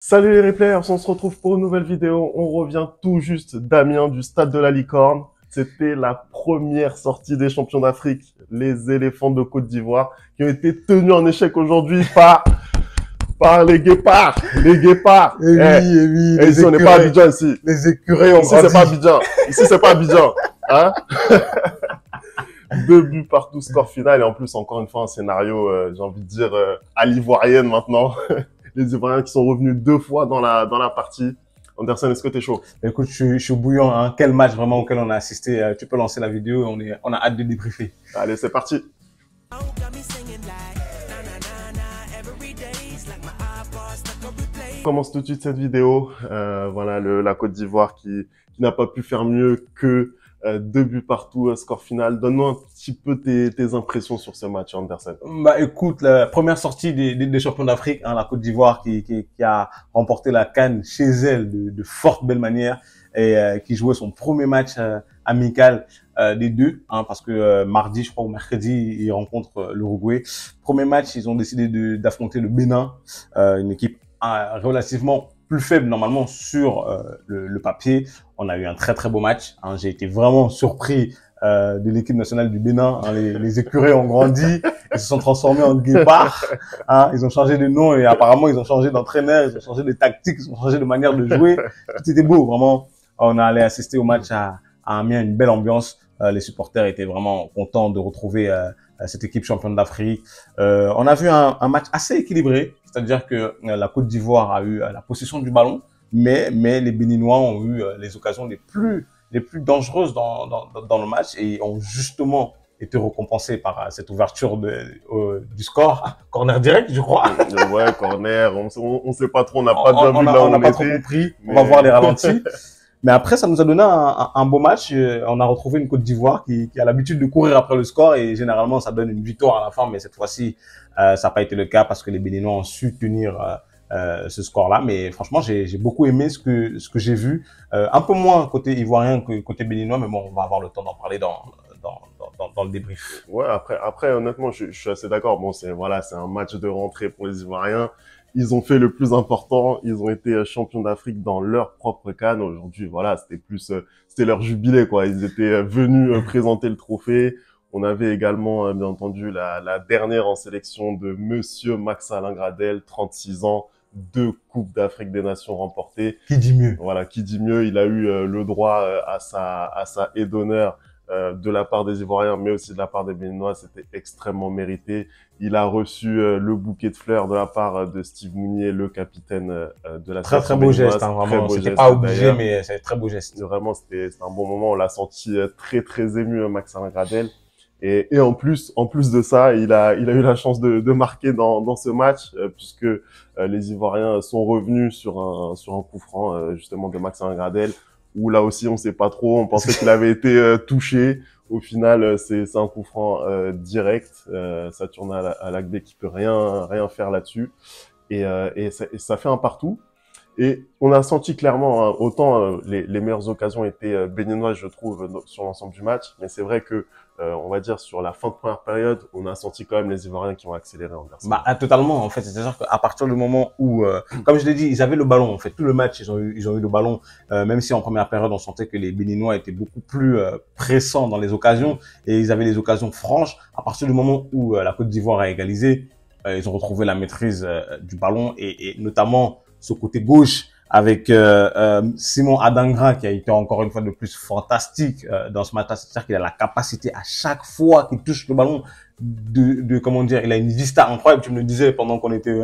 Salut les replayers, on se retrouve pour une nouvelle vidéo. On revient tout juste d'Amiens, du stade de la Licorne. C'était la première sortie des champions d'Afrique, les éléphants de Côte d'Ivoire, qui ont été tenus en échec aujourd'hui par les guépards. Les guépards. Et oui, Et ici, on n'est pas à Abidjan ici. Les écureuils ont Ici, c'est pas Abidjan. Ici, c'est pas Abidjan. Hein? 2 buts partout, score final. Et en plus, encore une fois, un scénario, j'ai envie de dire, à l'ivoirienne maintenant. Les Ivoiriens qui sont revenus 2 fois dans la partie. Anderson, est-ce que t'es chaud? Écoute, je suis bouillant. Hein. Quel match vraiment auquel on a assisté. Tu peux lancer la vidéo. On a hâte de débriefer. Allez, c'est parti. On commence tout de suite cette vidéo. Voilà, la Côte d'Ivoire qui n'a pas pu faire mieux que 2 buts partout, score final. Donne-nous un petit peu tes impressions sur ce match, Anderson. Bah écoute, la première sortie des champions d'Afrique, hein, la Côte d'Ivoire qui a remporté la CAN chez elle de fort belle manière et qui jouait son premier match amical des deux, hein, parce que mardi, je crois, ou mercredi, ils rencontrent l'Uruguay. Premier match, ils ont décidé d'affronter le Bénin, une équipe relativement plus faible normalement sur le papier. On a eu un très très beau match. Hein. J'ai été vraiment surpris de l'équipe nationale du Bénin. Hein. Les écureuils ont grandi, ils se sont transformés en guépards. Hein. Ils ont changé de nom et apparemment ils ont changé d'entraîneur, ils ont changé de tactique, ils ont changé de manière de jouer. Tout était beau, vraiment. On est allé assister au match à Amiens, une belle ambiance. Les supporters étaient vraiment contents de retrouver cette équipe championne d'Afrique. On a vu un match assez équilibré, c'est-à-dire que la Côte d'Ivoire a eu la possession du ballon, mais les Béninois ont eu les occasions les plus dangereuses dans le match et ont justement été récompensés par cette ouverture du score. Corner direct, je crois. Ouais, corner, on sait pas trop, on n'a pas bien vu là où on n'a pas trop compris. Mais... On va voir les ralentis. Mais après, ça nous a donné un beau match. On a retrouvé une Côte d'Ivoire qui a l'habitude de courir après le score et généralement, ça donne une victoire à la fin. Mais cette fois-ci, ça n'a pas été le cas parce que les Béninois ont su tenir ce score-là. Mais franchement, j'ai beaucoup aimé ce que j'ai vu. Un peu moins côté ivoirien que côté béninois, mais bon, on va avoir le temps d'en parler dans le débrief. Ouais, après honnêtement, je suis assez d'accord. Bon, c'est un match de rentrée pour les Ivoiriens. Ils ont fait le plus important. Ils ont été champions d'Afrique dans leur propre CAN. Aujourd'hui, voilà, c'était leur jubilé, quoi. Ils étaient venus présenter le trophée. On avait également, bien entendu, la dernière en sélection de Monsieur Max-Alain Gradel, 36 ans, 2 Coupes d'Afrique des Nations remportées. Qui dit mieux? Voilà, qui dit mieux? Il a eu le droit à sa haie d'honneur de la part des Ivoiriens, mais aussi de la part des Béninois. C'était extrêmement mérité. Il a reçu le bouquet de fleurs de la part de Steve Mounier, le capitaine de la sélection béninoise. Très beau geste, hein, vraiment. C'était pas obligé, mais c'est un très beau geste. Vraiment, c'était un bon moment. On l'a senti très très ému, Max-Alain Gradel. Et en plus de ça, il a eu la chance de marquer dans ce match, puisque les Ivoiriens sont revenus sur un coup franc justement de Max-Alain Gradel, où là aussi on sait pas trop, on pensait qu'il avait été touché. Au final, c'est un coup franc direct. Ça tourne à l'Agbé qui peut rien faire là-dessus, et ça fait un partout. Et on a senti clairement, hein, autant les meilleures occasions étaient béninoises, je trouve, sur l'ensemble du match, mais c'est vrai que on va dire sur la fin de première période, on a senti quand même les Ivoiriens qui ont accéléré en version. Bah totalement en fait, c'est-à-dire qu'à partir du moment où, comme je l'ai dit, ils avaient le ballon en fait, tout le match ils ont eu le ballon, même si en première période on sentait que les Béninois étaient beaucoup plus pressants dans les occasions et ils avaient les occasions franches. À partir du moment où la Côte d'Ivoire a égalisé, ils ont retrouvé la maîtrise du ballon et notamment ce côté gauche avec Simon Adangra qui a été encore une fois de plus fantastique dans ce match. C'est-à-dire qu'il a la capacité à chaque fois qu'il touche le ballon comment dire, il a une vista incroyable. Tu me le disais pendant qu'on était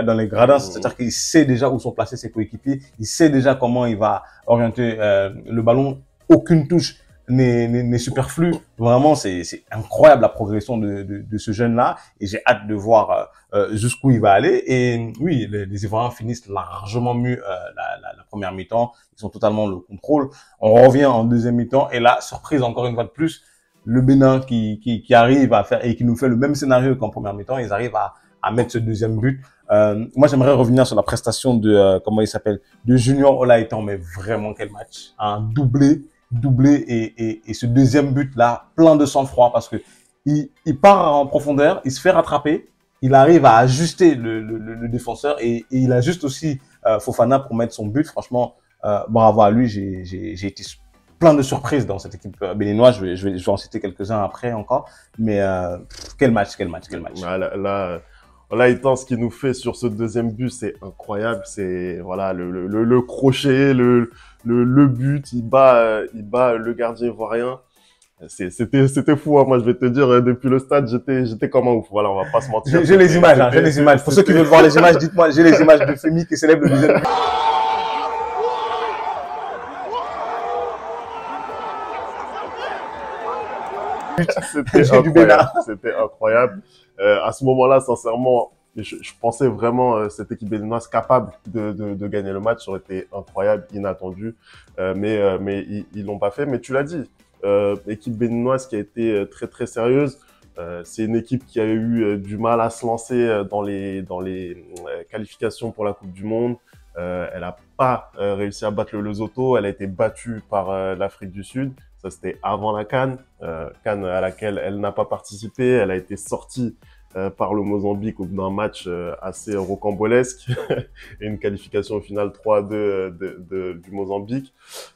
dans les gradins. C'est-à-dire qu'il sait déjà où sont placés ses coéquipiers. Il sait déjà comment il va orienter le ballon. Aucune touche n'est superflu. Vraiment, c'est incroyable la progression de ce jeune-là et j'ai hâte de voir jusqu'où il va aller. Et oui, les Ivoiriens finissent largement mieux la première mi-temps. Ils ont totalement le contrôle. On revient en deuxième mi-temps et là, surprise encore une fois de plus, le Bénin qui arrive à faire et qui nous fait le même scénario qu'en première mi-temps. Ils arrivent à mettre ce deuxième but. Moi, j'aimerais revenir sur la prestation de comment il s'appelle, de Junior Olaitan, mais vraiment quel match, un doublé et ce deuxième but là plein de sang-froid parce que il part en profondeur, il se fait rattraper, il arrive à ajuster le défenseur et il ajuste aussi Fofana pour mettre son but. Franchement, bravo à lui. J'ai été plein de surprises dans cette équipe béninoise. Je vais en citer quelques-uns après encore. Mais quel match. Ouais, là, Ethan, ce qu'il nous fait sur ce deuxième but, c'est incroyable. C'est voilà le crochet, le but. Il bat le gardien ivoirien. C'était fou, hein. Moi, je vais te dire, depuis le stade, j'étais comme un ouf. Voilà, on va pas se mentir. J'ai les images, j'ai les images. Pour ceux qui veulent voir les images, dites-moi, j'ai les images de Femi qui célèbre le deuxième but. C'était incroyable. À ce moment-là, sincèrement, je pensais vraiment cette équipe béninoise capable de gagner le match. Ça aurait été incroyable, inattendu, mais ils l'ont pas fait. Mais tu l'as dit, équipe béninoise qui a été très très sérieuse. C'est une équipe qui a eu du mal à se lancer dans les qualifications pour la Coupe du Monde. Elle n'a pas réussi à battre le Lesotho. Elle a été battue par l'Afrique du Sud. Ça, c'était avant la CAN, CAN à laquelle elle n'a pas participé. Elle a été sortie par le Mozambique au bout d'un match assez rocambolesque et une qualification au final 3-2 du Mozambique.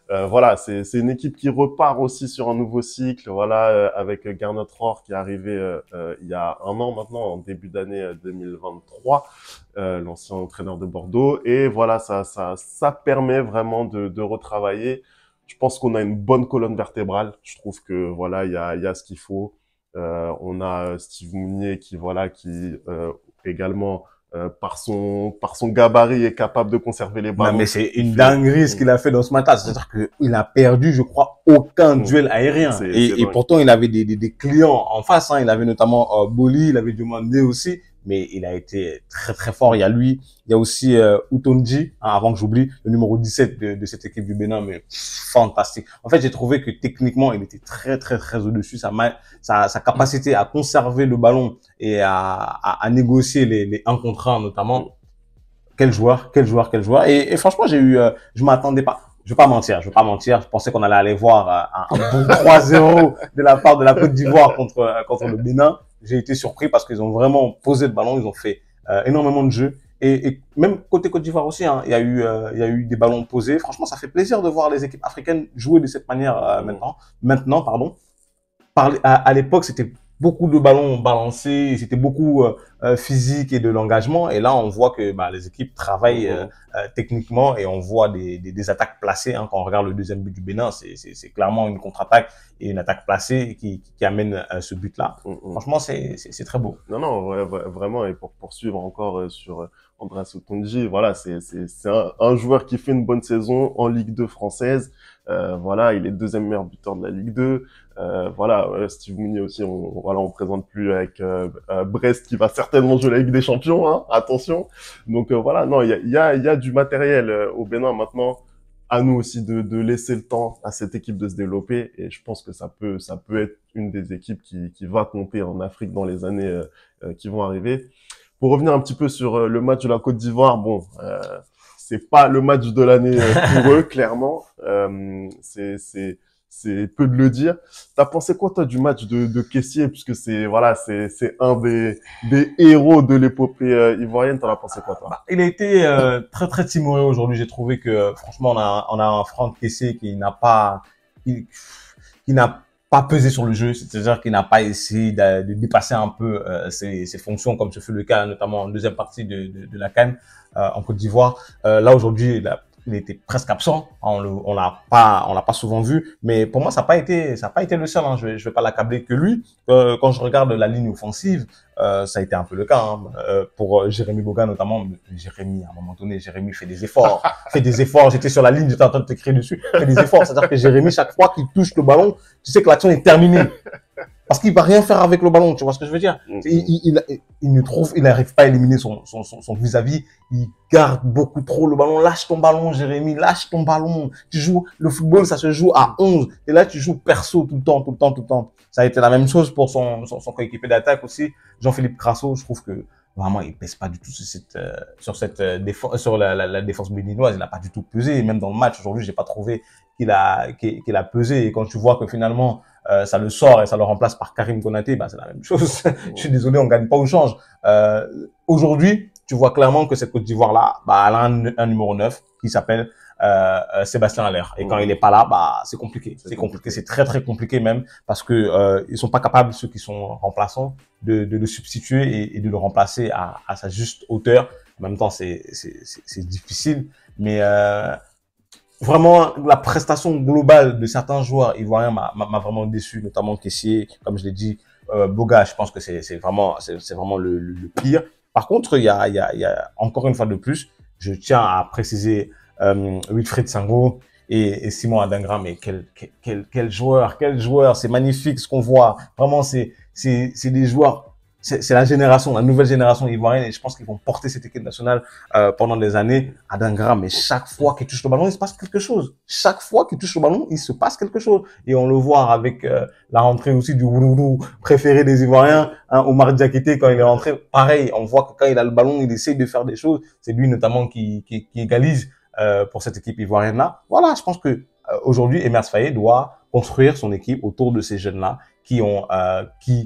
Voilà, c'est une équipe qui repart aussi sur un nouveau cycle. Voilà, avec Gernot Rohr qui est arrivé il y a un an maintenant, en début d'année 2023, l'ancien entraîneur de Bordeaux. Et voilà, ça permet vraiment de retravailler. Je pense qu'on a une bonne colonne vertébrale. Je trouve que voilà, il y a ce qu'il faut. On a Steve Mounier qui également par son gabarit est capable de conserver les ballons. Non, mais c'est une dinguerie ce qu'il a fait dans ce match. C'est-à-dire qu'il a perdu, je crois, aucun duel aérien. Et pourtant, il avait des clients en face. Hein. Il avait notamment Boli, il avait demandé aussi. Mais il a été très très fort. Il y a lui, il y a aussi Utonji, hein, avant que j'oublie, le numéro 17 de cette équipe du Bénin, mais fantastique. En fait, j'ai trouvé que techniquement, il était très très très au-dessus. Sa capacité à conserver le ballon et à négocier les 1 contre 1 notamment. Quel joueur. Et franchement, je m'attendais pas. Je vais pas mentir. Je pensais qu'on allait aller voir un bon 3-0 de la part de la Côte d'Ivoire contre le Bénin. J'ai été surpris parce qu'ils ont vraiment posé le ballon, ils ont fait énormément de jeux. Et même côté Côte d'Ivoire aussi, hein, il y a eu des ballons posés. Franchement, ça fait plaisir de voir les équipes africaines jouer de cette manière maintenant, pardon. À l'époque, c'était beaucoup de ballons balancés, c'était beaucoup physique et de l'engagement. Et là, on voit que les équipes travaillent techniquement et on voit des attaques placées. Hein. Quand on regarde le deuxième but du Bénin, c'est clairement une contre-attaque et une attaque placée qui amène ce but-là. Franchement, c'est très beau. Non, vraiment. Et pour poursuivre encore sur Andreas Utonji, voilà, c'est un joueur qui fait une bonne saison en Ligue 2 française. Voilà, il est deuxième meilleur buteur de la Ligue 2. Voilà, Steve Mounier aussi, on présente plus avec Brest qui va certainement jouer la Ligue des Champions, hein, attention. Donc voilà, non, il y a du matériel au Bénin maintenant. À nous aussi de laisser le temps à cette équipe de se développer, et je pense que ça peut être une des équipes qui va compter en Afrique dans les années qui vont arriver. Pour revenir un petit peu sur le match de la Côte d'Ivoire, bon, c'est pas le match de l'année pour eux, clairement. C'est peu de le dire. T'as pensé quoi, toi, du match de Kessié, puisque c'est un des héros de l'épopée ivoirienne. T'en as pensé quoi, toi? Il a été très très timoré aujourd'hui. J'ai trouvé que franchement, on a un Franck Kessié qui n'a pas pesé sur le jeu, c'est-à-dire qu'il n'a pas essayé de dépasser un peu ses fonctions, comme ce fut le cas notamment en deuxième partie de la CAN en Côte d'Ivoire. Là aujourd'hui, il était presque absent. On l'a pas souvent vu, mais pour moi ça n'a pas été le seul. Hein. Je vais pas l'accabler que lui. Quand je regarde la ligne offensive, ça a été un peu le cas pour Jérémy Boga notamment. Jérémy, à un moment donné, Jérémy fait des efforts. J'étais sur la ligne, j'étais en train de t'écrire dessus. Fait des efforts, c'est-à-dire que Jérémy, chaque fois qu'il touche le ballon, tu sais que l'action est terminée. Parce qu'il va rien faire avec le ballon, tu vois ce que je veux dire? Il n'arrive pas à éliminer son vis-à-vis. Il garde beaucoup trop le ballon. Lâche ton ballon, Jérémy, lâche ton ballon. Tu joues, le football, ça se joue à 11. Et là, tu joues perso tout le temps. Ça a été la même chose pour son coéquipier d'attaque aussi, Jean-Philippe Crasso. Je trouve que vraiment, il pèse pas du tout sur la défense béninoise. Il n'a pas du tout pesé. Même dans le match aujourd'hui, j'ai pas trouvé qu'il a pesé. Et quand tu vois que finalement, ça le sort et ça le remplace par Karim Konaté, c'est la même chose. Je suis désolé, on gagne pas au change. Aujourd'hui, tu vois clairement que cette Côte d'Ivoire-là, bah, elle a un numéro 9 qui s'appelle Sébastien Haller. Et quand il est pas là, bah, c'est compliqué. C'est compliqué. C'est très, très compliqué même parce que ils sont pas capables, ceux qui sont remplaçants, de le substituer et de le remplacer à sa juste hauteur. En même temps, c'est difficile. Mais vraiment, la prestation globale de certains joueurs ivoiriens m'a vraiment déçu, notamment Kessié, comme je l'ai dit, Boga, je pense que c'est vraiment le pire. Par contre, il y a encore une fois de plus, je tiens à préciser Wilfried Sango et Simon Adingra, mais quel joueur, c'est magnifique ce qu'on voit. Vraiment, c'est des joueurs. C'est la génération, la nouvelle génération ivoirienne, et je pense qu'ils vont porter cette équipe nationale pendant des années. Adingra, mais chaque fois qu'il touche le ballon, il se passe quelque chose. Chaque fois qu'il touche le ballon, il se passe quelque chose. Et on le voit avec la rentrée aussi du Wourourou préféré des Ivoiriens, hein, Omar Diakité, quand il est rentré. Pareil, on voit que quand il a le ballon, il essaye de faire des choses. C'est lui notamment qui égalise pour cette équipe ivoirienne-là. Voilà, je pense que aujourd'hui, Emers Faé doit construire son équipe autour de ces jeunes-là qui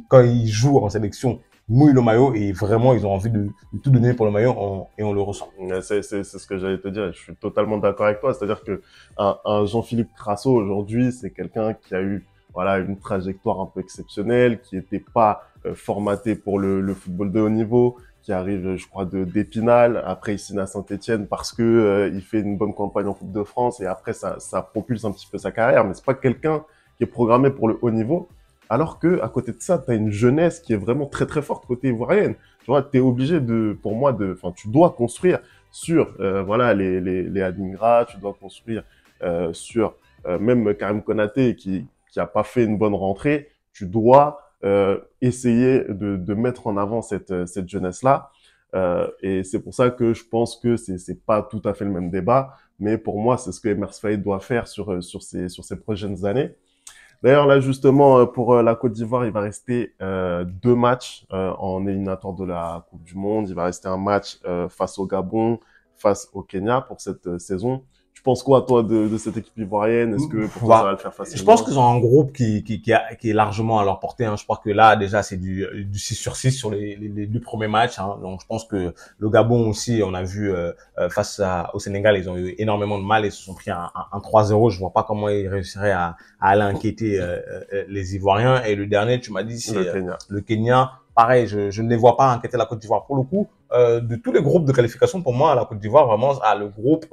quand ils jouent en sélection, mouillent le maillot et vraiment ils ont envie de tout donner pour le maillot et on le ressent. C'est ce que j'allais te dire. Je suis totalement d'accord avec toi. C'est-à-dire que un Jean-Philippe Crasso aujourd'hui, c'est quelqu'un qui a eu une trajectoire un peu exceptionnelle, qui n'était pas formaté pour le football de haut niveau, qui arrive, je crois, d'Épinal. Après, il signe à Saint-Étienne parce que il fait une bonne campagne en Coupe de France et après ça propulse un petit peu sa carrière. Mais c'est pas quelqu'un qui est programmé pour le haut niveau. Alors que à côté de ça, tu as une jeunesse qui est vraiment très très forte côté ivoirienne. Tu vois, tu es obligé tu dois construire sur les Adingra, tu dois construire sur même Karim Konaté qui a pas fait une bonne rentrée. Tu dois essayer de mettre en avant cette jeunesse-là. Et c'est pour ça que je pense que c'est pas tout à fait le même débat, mais pour moi, c'est ce que Emers Faé doit faire sur ces prochaines années. D'ailleurs, là, justement, pour la Côte d'Ivoire, il va rester 2 matchs en éliminatoire de la Coupe du Monde. Il va rester un match face au Gabon, face au Kenya pour cette saison. Tu penses quoi, toi, de cette équipe ivoirienne? Est-ce que pour toi, ça va le faire facilement? Je pense qu'ils ont un groupe qui est largement à leur portée. Hein. Je crois que là, déjà, c'est du 6 sur 6 sur les 2 premiers matchs. Hein. Donc, je pense que le Gabon aussi, on a vu face au Sénégal, ils ont eu énormément de mal et se sont pris un 3-0. Je vois pas comment ils réussiraient à aller inquiéter les Ivoiriens. Et le dernier, tu m'as dit, c'est le Kenya. Pareil, je ne les vois pas inquiéter la Côte d'Ivoire. Pour le coup, de tous les groupes de qualification, pour moi, la Côte d'Ivoire vraiment a le groupe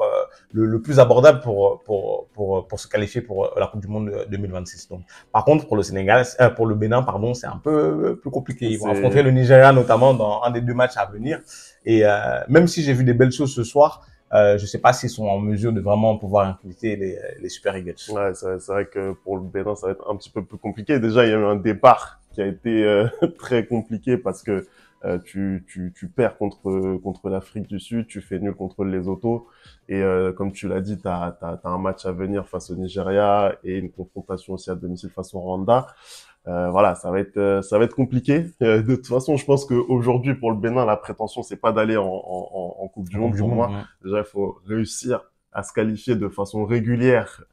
le plus abordable pour se qualifier pour la Coupe du Monde 2026. Donc, par contre, pour le Sénégal, pour le Bénin, pardon, c'est un peu plus compliqué. Ils vont affronter le Nigeria notamment dans un des 2 matchs à venir. Et même si j'ai vu des belles choses ce soir, je sais pas s'ils sont en mesure de vraiment pouvoir inquiéter les Super Eagles. Ouais, c'est vrai que pour le Bénin, ça va être un petit peu plus compliqué. Déjà, il y a eu un départ qui a été très compliqué parce que tu perds contre l'Afrique du Sud, tu fais nul contre les Lesotho et comme tu l'as dit, t'as un match à venir face au Nigeria et une confrontation aussi à domicile face au Rwanda. Voilà, ça va être compliqué. De toute façon, je pense qu'aujourd'hui pour le Bénin, la prétention c'est pas d'aller en Coupe du Monde pour moi. Ouais. Déjà, il faut réussir à se qualifier de façon régulière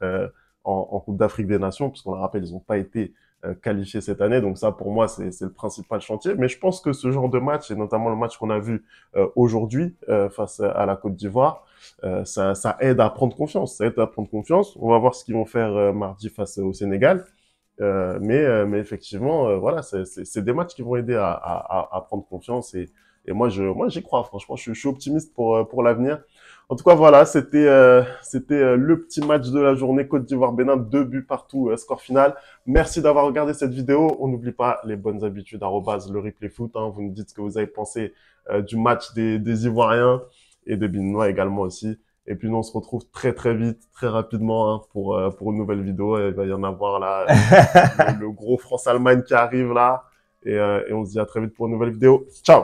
en Coupe d'Afrique des Nations, puisqu'on le rappelle, ils n'ont pas été qualifiés cette année. Donc ça, pour moi, c'est le principal chantier. Mais je pense que ce genre de match, et notamment le match qu'on a vu aujourd'hui face à la Côte d'Ivoire, ça aide à prendre confiance. Ça aide à prendre confiance. On va voir ce qu'ils vont faire mardi face au Sénégal. Mais effectivement, voilà, c'est des matchs qui vont aider à prendre confiance et moi j'y crois. Franchement, je suis optimiste pour l'avenir. En tout cas, voilà, c'était le petit match de la journée Côte d'Ivoire-Bénin, 2 buts partout, score final. Merci d'avoir regardé cette vidéo. On n'oublie pas les bonnes habitudes @le replay foot. Hein. Vous nous dites ce que vous avez pensé du match des Ivoiriens et des Béninois également aussi. Et puis nous on se retrouve très très vite, très rapidement hein, pour une nouvelle vidéo. Il va y en avoir là le gros France-Allemagne qui arrive là et on se dit à très vite pour une nouvelle vidéo. Ciao.